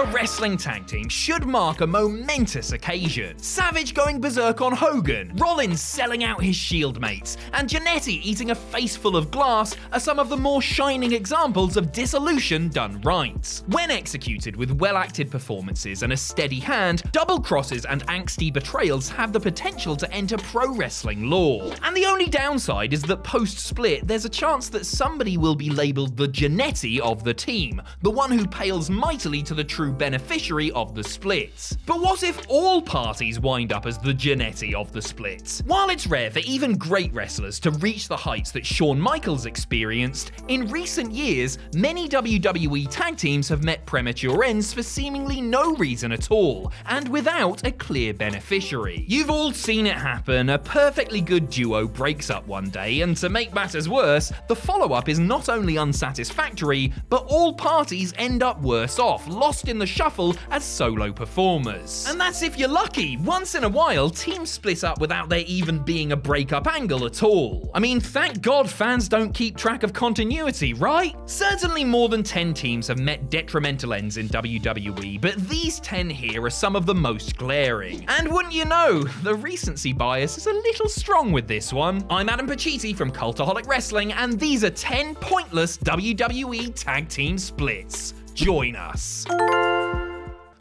a wrestling tag team should mark a momentous occasion. Savage going berserk on Hogan, Rollins selling out his Shield mates, and Jannetty eating a face full of glass are some of the more shining examples of dissolution done right. When executed with well-acted performances and a steady hand, double crosses and angsty betrayals have the potential to enter pro wrestling lore. And the only downside is that post-split, there's a chance that somebody will be labelled the Jannetty of the team, the one who pales mightily to the true beneficiary of the split. But what if all parties wind up as the Jannetty of the split? While it's rare for even great wrestlers to reach the heights that Shawn Michaels experienced, in recent years, many WWE tag teams have met premature ends for seemingly no reason at all, and without a clear beneficiary. You've all seen it happen. A perfectly good duo breaks up one day, and to make matters worse, the follow-up is not only unsatisfactory, but all parties end up worse off, lost in the shuffle as solo performers. And that's if you're lucky. Once in a while, teams split up without there even being a breakup angle at all. I mean, thank God fans don't keep track of continuity, right? Certainly more than 10 teams have met detrimental ends in WWE, but these 10 here are some of the most glaring. And wouldn't you know, the recency bias is a little strong with this one. I'm Adam Pacitti from Cultaholic Wrestling, and these are 10 pointless WWE tag team splits. Join us.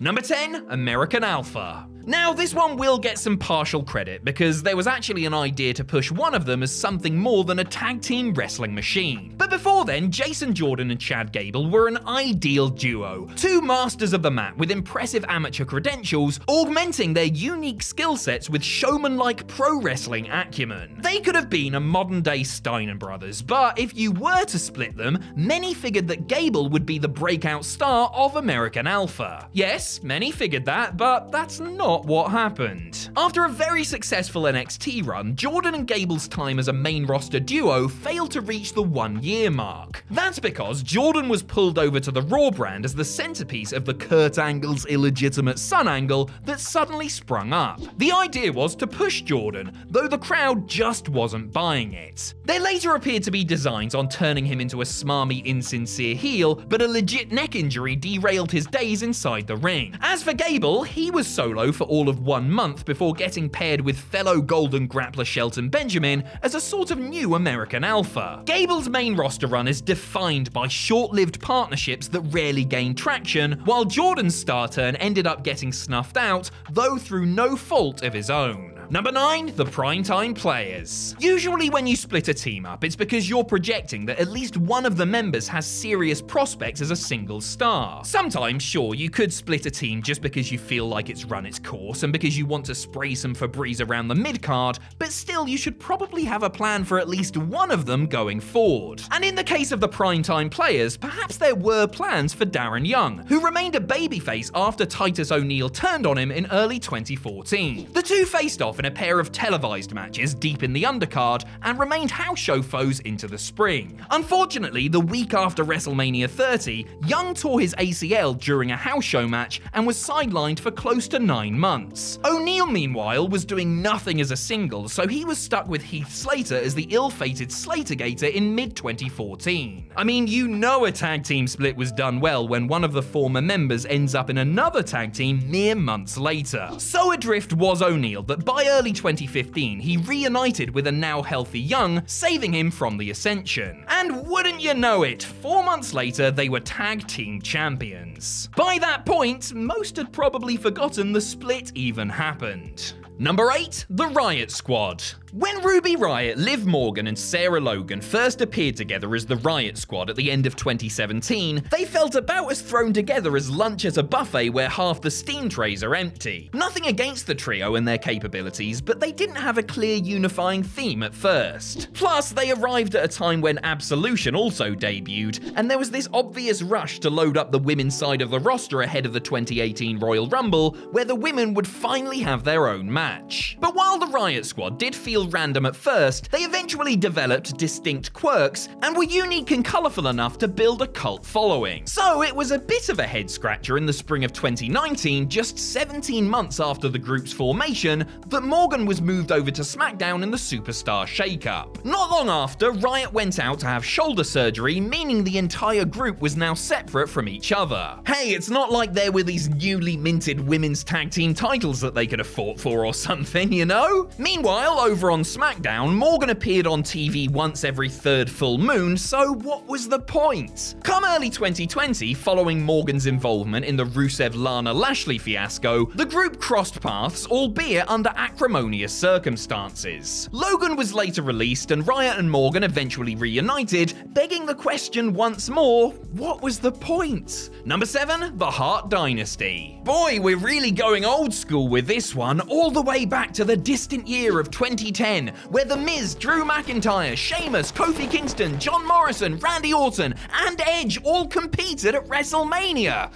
Number 10, American Alpha. Now, this one will get some partial credit because there was actually an idea to push one of them as something more than a tag team wrestling machine. But before then, Jason Jordan and Chad Gable were an ideal duo, two masters of the mat with impressive amateur credentials, augmenting their unique skill sets with showman-like pro wrestling acumen. They could have been a modern-day Steiner brothers, but if you were to split them, many figured that Gable would be the breakout star of American Alpha. Yes, many figured that, but that's not what happened. After a very successful NXT run, Jordan and Gable's time as a main roster duo failed to reach the 1-year mark. That's because Jordan was pulled over to the Raw brand as the centerpiece of the Kurt Angle's illegitimate son angle that suddenly sprung up. The idea was to push Jordan, though the crowd just wasn't buying it. There later appeared to be designs on turning him into a smarmy, insincere heel, but a legit neck injury derailed his days inside the ring. As for Gable, he was solo for all of 1 month before getting paired with fellow Golden grappler Shelton Benjamin as a sort of new American Alpha. Gable's main roster run is defined by short-lived partnerships that rarely gain traction, while Jordan's star turn ended up getting snuffed out, though through no fault of his own. Number 9, the Primetime Players. Usually when you split a team up, it's because you're projecting that at least one of the members has serious prospects as a single star. Sometimes, sure, you could split a team just because you feel like it's run its course and because you want to spray some Febreze around the mid-card, but still you should probably have a plan for at least one of them going forward. And in the case of the Primetime Players, perhaps there were plans for Darren Young, who remained a babyface after Titus O'Neil turned on him in early 2014. The two faced off in a pair of televised matches deep in the undercard and remained house show foes into the spring. Unfortunately, the week after WrestleMania 30, Young tore his ACL during a house show match and was sidelined for close to 9 months. O'Neil, meanwhile, was doing nothing as a single, so he was stuck with Heath Slater as the ill-fated Slatergator in mid-2014. I mean, you know a tag team split was done well when one of the former members ends up in another tag team mere months later. So adrift was O'Neil that by early 2015, he reunited with a now healthy Young, saving him from the Ascension. And wouldn't you know it, 4 months later, they were tag team champions. By that point, most had probably forgotten the split even happened. Number 8, the Riot Squad. When Ruby Riott, Liv Morgan, and Sarah Logan first appeared together as the Riot Squad at the end of 2017, they felt about as thrown together as lunch at a buffet where half the steam trays are empty. Nothing against the trio and their capabilities, but they didn't have a clear unifying theme at first. Plus, they arrived at a time when Absolution also debuted, and there was this obvious rush to load up the women's side of the roster ahead of the 2018 Royal Rumble, where the women would finally have their own match. But while the Riot Squad did feel feel random at first, they eventually developed distinct quirks and were unique and colourful enough to build a cult following. So it was a bit of a head-scratcher in the spring of 2019, just 17 months after the group's formation, that Morgan was moved over to SmackDown in the Superstar shake-up. Not long after, Riot went out to have shoulder surgery, meaning the entire group was now separate from each other. Hey, it's not like there were these newly minted women's tag team titles that they could have fought for or something, you know? Meanwhile, over on SmackDown, Morgan appeared on TV once every third full moon, so what was the point? Come early 2020, following Morgan's involvement in the Rusev-Lana Lashley fiasco, the group crossed paths, albeit under acrimonious circumstances. Logan was later released and Riot and Morgan eventually reunited, begging the question once more, what was the point? Number 7, the Heart Dynasty. Boy, we're really going old school with this one, all the way back to the distant year of 2010, where The Miz, Drew McIntyre, Sheamus, Kofi Kingston, John Morrison, Randy Orton, and Edge all competed at WrestleMania.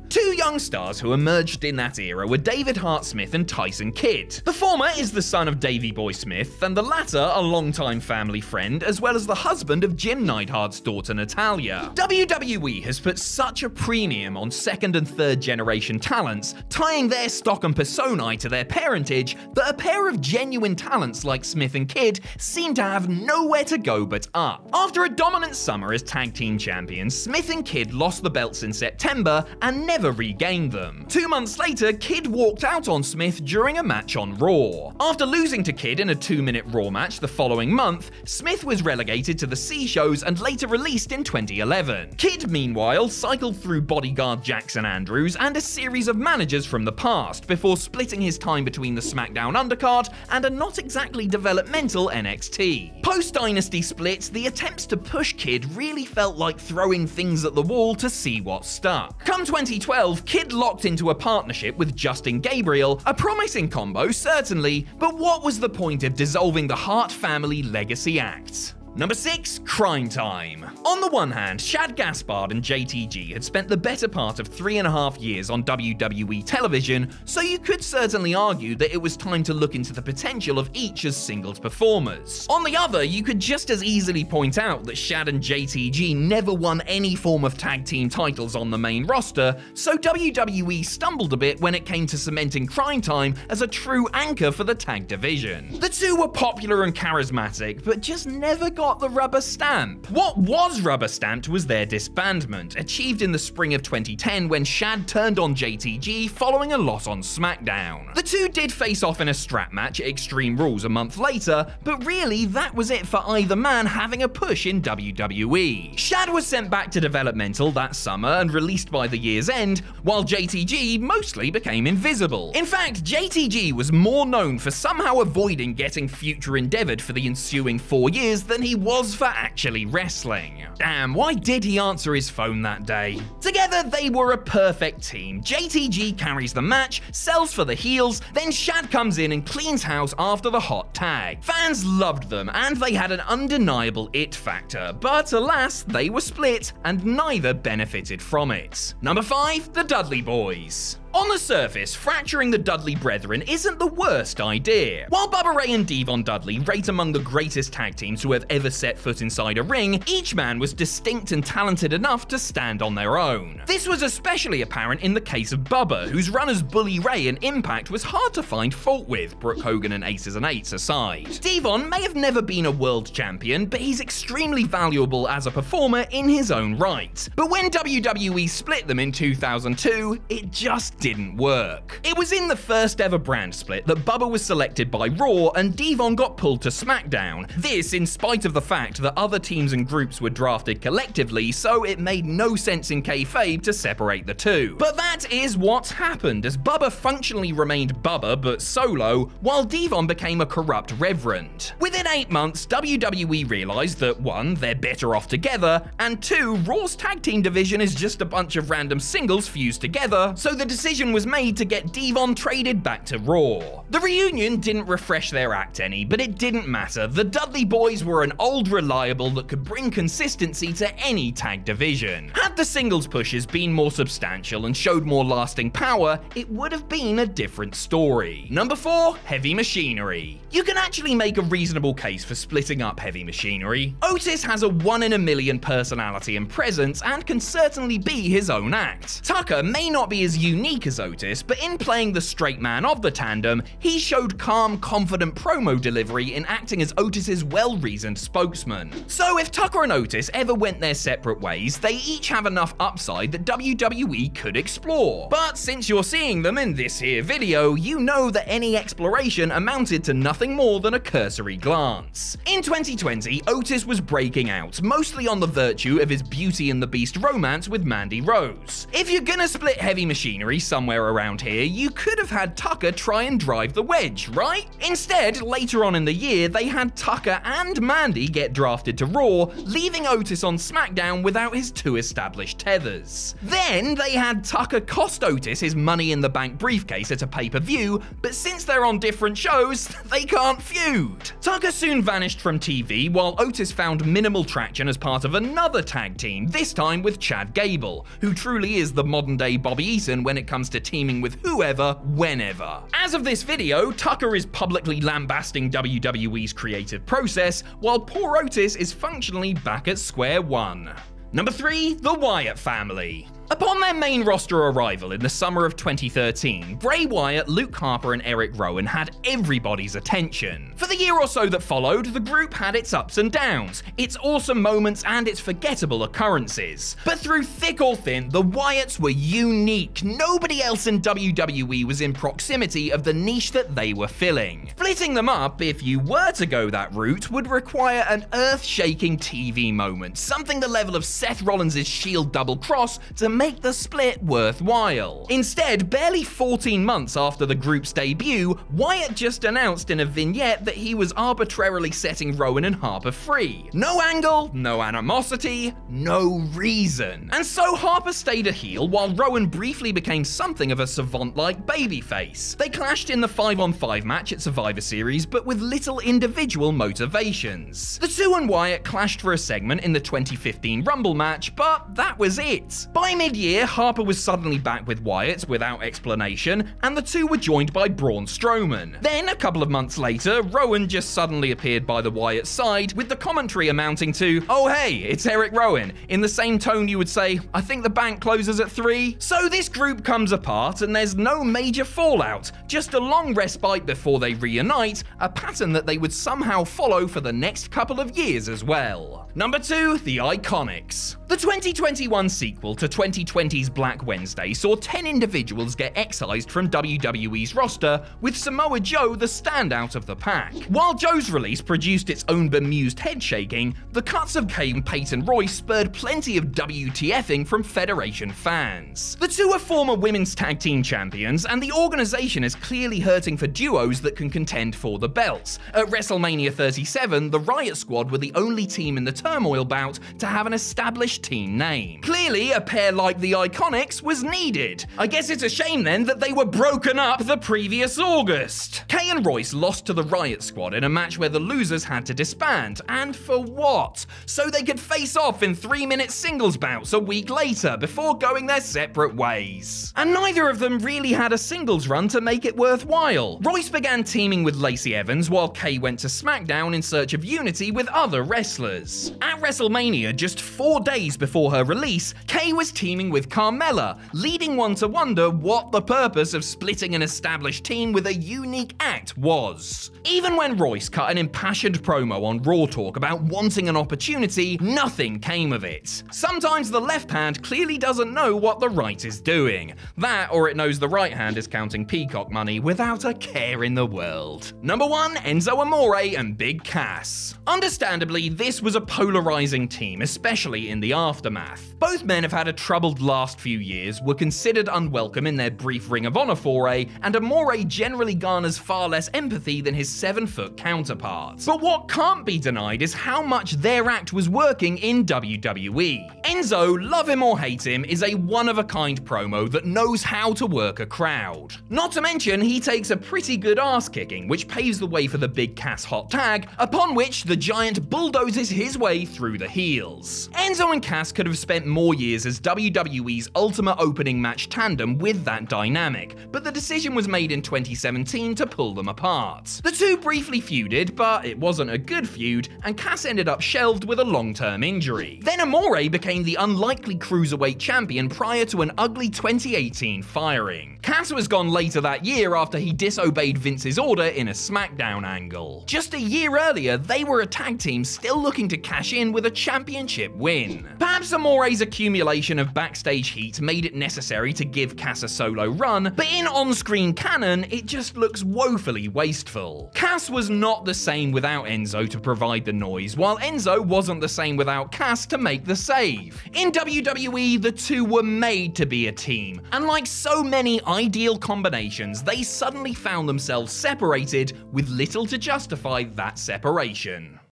Two young stars who emerged in that era were David Hart Smith and Tyson Kidd. The former is the son of Davey Boy Smith, and the latter a longtime family friend, as well as the husband of Jim Neidhart's daughter Natalia. WWE has put such a premium on second and third generation talents, tying their stock and personae to their parentage, that a pair of genuine talents like Smith and Kidd seem to have nowhere to go but up. After a dominant summer as tag team champions, Smith and Kidd lost the belts in September and never regained them. 2 months later, Kidd walked out on Smith during a match on Raw. After losing to Kidd in a 2-minute Raw match the following month, Smith was relegated to the C-shows and later released in 2011. Kidd, meanwhile, cycled through bodyguard Jackson Andrews and a series of managers from the past before splitting his time between the SmackDown undercard and a not exactly developmental NXT. Post-Dynasty split, the attempts to push Kidd really felt like throwing things at the wall to see what stuck. Come 2012, Kidd locked into a partnership with Justin Gabriel, a promising combo certainly, but what was the point of dissolving the Heart Family legacy act? Number 6, Cryme Time. On the one hand, Shad Gaspard and JTG had spent the better part of 3.5 years on WWE television, so you could certainly argue that it was time to look into the potential of each as singles performers. On the other, you could just as easily point out that Shad and JTG never won any form of tag team titles on the main roster, so WWE stumbled a bit when it came to cementing Cryme Time as a true anchor for the tag division. The two were popular and charismatic, but just never got the rubber stamp. What was rubber stamped was their disbandment, achieved in the spring of 2010 when Shad turned on JTG following a loss on SmackDown. The two did face off in a strap match at Extreme Rules a month later, but really that was it for either man having a push in WWE. Shad was sent back to developmental that summer and released by the year's end, while JTG mostly became invisible. In fact, JTG was more known for somehow avoiding getting future endeavored for the ensuing 4 years than he was for actually wrestling. Damn, why did he answer his phone that day? Together, they were a perfect team. JTG carries the match, sells for the heels, then Shad comes in and cleans house after the hot tag. Fans loved them, and they had an undeniable it factor, but alas, they were split, and neither benefited from it. Number 5, the Dudley Boyz. On the surface, fracturing the Dudley brethren isn't the worst idea. While Bubba Ray and Devon Dudley rate among the greatest tag teams who have ever set foot inside a ring, each man was distinct and talented enough to stand on their own. This was especially apparent in the case of Bubba, whose run as Bully Ray and Impact was hard to find fault with, Brooke Hogan and Aces and Eights aside. Devon may have never been a world champion, but he's extremely valuable as a performer in his own right. But when WWE split them in 2002, it just didn't work. It was in the first ever brand split that Bubba was selected by Raw and Devon got pulled to SmackDown. This in spite of the fact that other teams and groups were drafted collectively, so it made no sense in kayfabe to separate the two. But that is what happened, as Bubba functionally remained Bubba but solo, while Devon became a corrupt reverend. Within 8 months, WWE realized that 1, they're better off together, and 2, Raw's tag team division is just a bunch of random singles fused together, so the decision decision was made to get Devon traded back to Raw. The reunion didn't refresh their act any, but it didn't matter. The Dudley Boyz were an old reliable that could bring consistency to any tag division. Had the singles pushes been more substantial and showed more lasting power, it would have been a different story. Number 4, Heavy Machinery. You can actually make a reasonable case for splitting up Heavy Machinery. Otis has a 1 in a million personality and presence and can certainly be his own act. Tucker may not be as unique as Otis, but in playing the straight man of the tandem, he showed calm, confident promo delivery in acting as Otis's well-reasoned spokesman. So if Tucker and Otis ever went their separate ways, they each have enough upside that WWE could explore. But since you're seeing them in this here video, you know that any exploration amounted to nothing more than a cursory glance. In 2020, Otis was breaking out, mostly on the virtue of his Beauty and the Beast romance with Mandy Rose. If you're gonna split Heavy Machinery somewhere around here, you could have had Tucker try and drive the wedge, right? Instead, later on in the year, they had Tucker and Mandy get drafted to Raw, leaving Otis on SmackDown without his 2 established tethers. Then they had Tucker cost Otis his Money in the Bank briefcase at a pay-per-view, but since they're on different shows, they can't feud. Tucker soon vanished from TV, while Otis found minimal traction as part of another tag team, this time with Chad Gable, who truly is the modern-day Bobby Eaton when it comes to teaming with whoever, whenever. As of this video, Tucker is publicly lambasting WWE's creative process, while poor Otis is functionally back at square one. Number 3, the Wyatt Family. Upon their main roster arrival in the summer of 2013, Bray Wyatt, Luke Harper, and Eric Rowan had everybody's attention. For the year or so that followed, the group had its ups and downs, its awesome moments and its forgettable occurrences. But through thick or thin, the Wyatts were unique. Nobody else in WWE was in proximity of the niche that they were filling. Splitting them up, if you were to go that route, would require an earth-shaking TV moment, something the level of Seth Rollins' Shield double cross to make the split worthwhile. Instead, barely 14 months after the group's debut, Wyatt just announced in a vignette that he was arbitrarily setting Rowan and Harper free. No angle, no animosity, no reason. And so Harper stayed a heel while Rowan briefly became something of a savant-like babyface. They clashed in the 5-on-5 match at Survivor Series, but with little individual motivations. The two and Wyatt clashed for a segment in the 2015 Rumble match, but that was it. By mid-year, Harper was suddenly back with Wyatt without explanation, and the two were joined by Braun Strowman. Then, a couple of months later, Rowan just suddenly appeared by the Wyatt side, with the commentary amounting to, "Oh hey, it's Eric Rowan," in the same tone you would say, "I think the bank closes at 3. So this group comes apart, and there's no major fallout, just a long respite before they reunite, a pattern that they would somehow follow for the next couple of years as well. Number 2, the Iiconics. The 2021 sequel to 2020's Black Wednesday saw 10 individuals get excised from WWE's roster, with Samoa Joe the standout of the pack. While Joe's release produced its own bemused head-shaking, the cuts of Kane, Peyton Royce spurred plenty of WTFing from Federation fans. The two are former women's tag team champions, and the organization is clearly hurting for duos that can contend for the belts. At WrestleMania 37, the Riot Squad were the only team in the Turmoil bout to have an established team name. Clearly, a pair like the Iiconics was needed. I guess it's a shame then that they were broken up the previous August. Kay and Royce lost to the Riot Squad in a match where the losers had to disband, and for what? So they could face off in 3-minute singles bouts a week later before going their separate ways. And neither of them really had a singles run to make it worthwhile. Royce began teaming with Lacey Evans while Kay went to SmackDown in search of unity with other wrestlers. At WrestleMania, just 4 days before her release, Kay was teaming with Carmella, leading one to wonder what the purpose of splitting an established team with a unique act was. Even when Royce cut an impassioned promo on Raw Talk about wanting an opportunity, nothing came of it. Sometimes the left hand clearly doesn't know what the right is doing. That, or it knows the right hand is counting peacock money without a care in the world. Number 1, Enzo Amore and Big Cass. Understandably, this was a polarizing team, especially in the aftermath. Both men have had a troubled troubled last few years, were considered unwelcome in their brief Ring of Honor foray, and Amore generally garners far less empathy than his 7-foot counterparts. But what can't be denied is how much their act was working in WWE. Enzo, love him or hate him, is a one-of-a-kind promo that knows how to work a crowd. Not to mention, he takes a pretty good ass-kicking, which paves the way for the Big Cass hot tag, upon which the Giant bulldozes his way through the heels. Enzo and Cass could have spent more years as WWE's Ultimate Opening Match tandem with that dynamic, but the decision was made in 2017 to pull them apart. The two briefly feuded, but it wasn't a good feud, and Cass ended up shelved with a long-term injury. Then Amore became the unlikely Cruiserweight champion prior to an ugly 2018 firing. Cass was gone later that year after he disobeyed Vince's order in a SmackDown angle. Just a year earlier, they were a tag team still looking to cash in with a championship win. Perhaps Amore's accumulation of backstage heat made it necessary to give Cass a solo run, but in on-screen canon, it just looks woefully wasteful. Cass was not the same without Enzo to provide the noise, while Enzo wasn't the same without Cass to make the save. In WWE, the two were made to be a team, and like so many ideal combinations, they suddenly found themselves separated with little to justify that separation.